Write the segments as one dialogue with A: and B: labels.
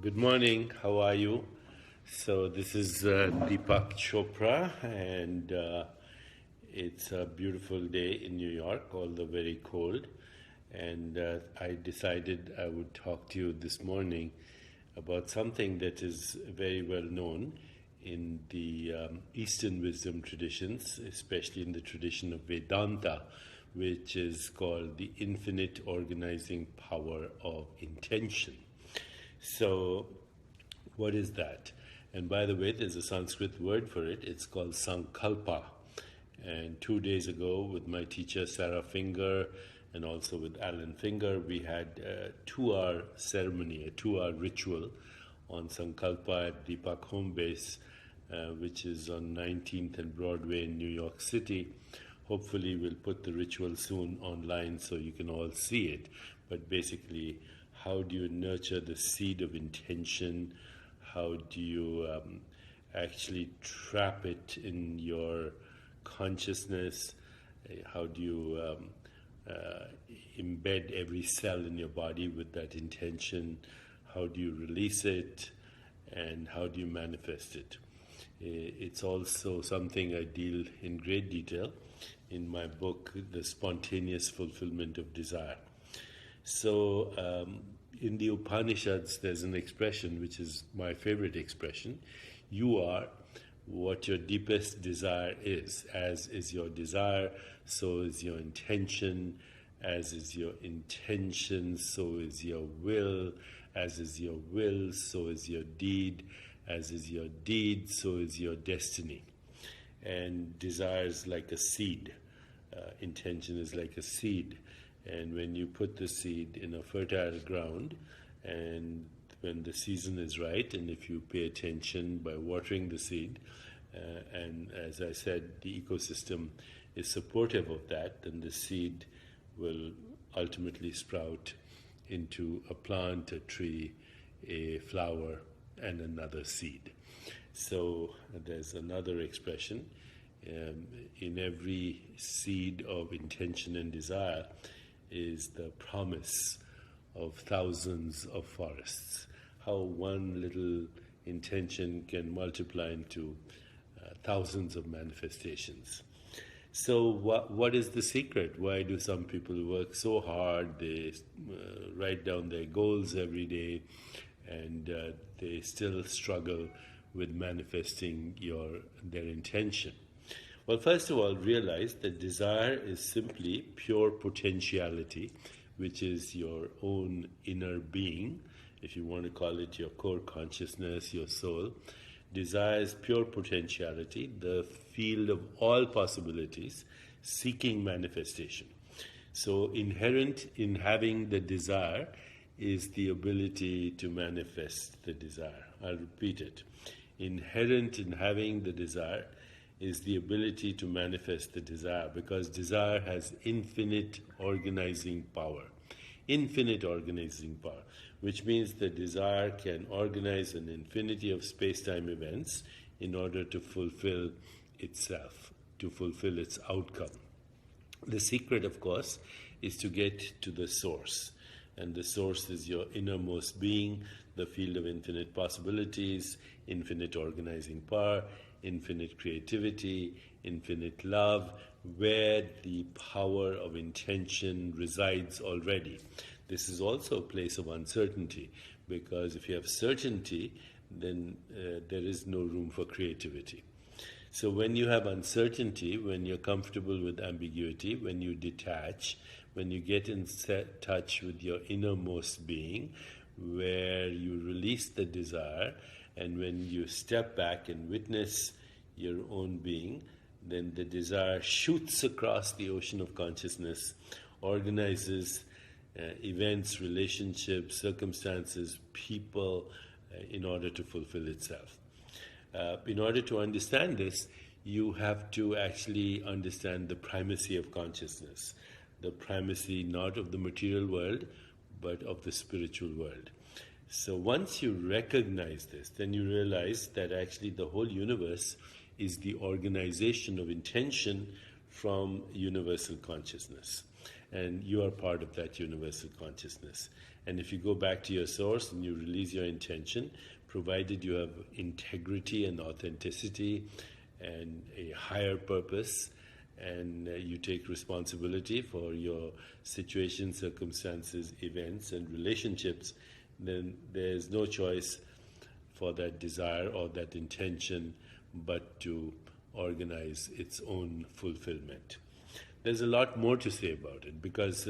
A: Good morning, how are you? So this is Deepak Chopra, and it's a beautiful day in New York, although very cold. And I decided I would talk to you this morning about something that is very well known in the Eastern wisdom traditions, especially in the tradition of Vedanta, which is called the infinite organizing power of intention. So, what is that? And by the way, there's a Sanskrit word for it. It's called sankalpa. And 2 days ago, with my teacher Sarah Finger and also with Alan Finger, we had a 2-hour ceremony, a 2-hour ritual on sankalpa at Deepak Home Base, which is on 19th and Broadway in New York City. Hopefully, we'll put the ritual soon online so you can all see it. But basically, how do you nurture the seed of intention? How do you actually trap it in your consciousness? How do you embed every cell in your body with that intention? How do you release it? And how do you manifest it? It's also something I deal in great detail in my book, The Spontaneous Fulfillment of Desire. So in the Upanishads, there's an expression which is my favorite expression. You are what your deepest desire is. As is your desire, so is your intention. As is your intention, so is your will. As is your will, so is your deed. As is your deed, so is your destiny. And desire is like a seed. Intention is like a seed. And when you put the seed in a fertile ground, and when the season is right, and if you pay attention by watering the seed, and as I said, the ecosystem is supportive of that, then the seed will ultimately sprout into a plant, a tree, a flower, and another seed. So there's another expression. In every seed of intention and desire is the promise of thousands of forests. How one little intention can multiply into thousands of manifestations. So what is the secret? Why do some people work so hard? They write down their goals every day, and they still struggle with manifesting their intention. Well, first of all, realize that desire is simply pure potentiality, which is your own inner being, if you want to call it your core consciousness, your soul. Desire is pure potentiality, the field of all possibilities, seeking manifestation. So inherent in having the desire is the ability to manifest the desire. I'll repeat it. Inherent in having the desire is the ability to manifest the desire, because desire has infinite organizing power. Infinite organizing power, which means the desire can organize an infinity of space-time events in order to fulfill itself, to fulfill its outcome. The secret, of course, is to get to the source. And the source is your innermost being, the field of infinite possibilities, infinite organizing power, infinite creativity, infinite love, where the power of intention resides already. This is also a place of uncertainty, because if you have certainty, then there is no room for creativity. So when you have uncertainty, when you're comfortable with ambiguity, when you detach, when you get in touch with your innermost being, where you release the desire, and when you step back and witness your own being, then the desire shoots across the ocean of consciousness, organizes events, relationships, circumstances, people, in order to fulfill itself. In order to understand this, you have to actually understand the primacy of consciousness, the primacy not of the material world, but of the spiritual world. So once you recognize this, then you realize that actually the whole universe is the organization of intention from universal consciousness. And you are part of that universal consciousness. And if you go back to your source and you release your intention, provided you have integrity and authenticity and a higher purpose, and you take responsibility for your situation, circumstances, events, and relationships, then there's no choice for that desire or that intention but to organize its own fulfillment. There's a lot more to say about it, because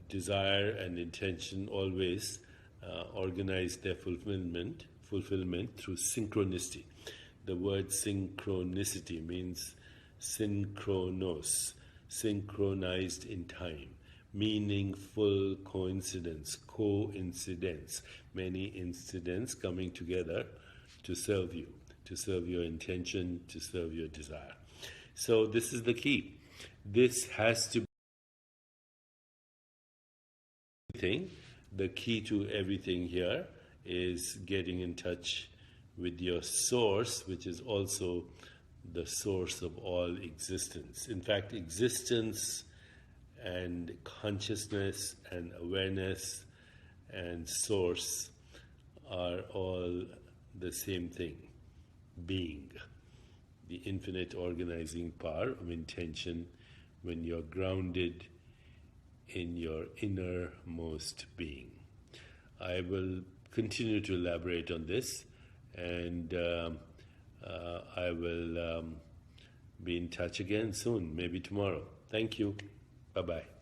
A: desire and intention always organize their fulfillment through synchronicity. The word synchronicity means synchronos, synchronized in time, meaning full coincidence, many incidents coming together to serve you, to serve your intention, to serve your desire. So this is the key. This has to be the key to everything here is getting in touch with your source, which is also the source of all existence. In fact, existence and consciousness and awareness and source are all the same thing, being. The infinite organizing power of intention when you're grounded in your innermost being. I will continue to elaborate on this, and I will be in touch again soon, maybe tomorrow. Thank you. Bye-bye.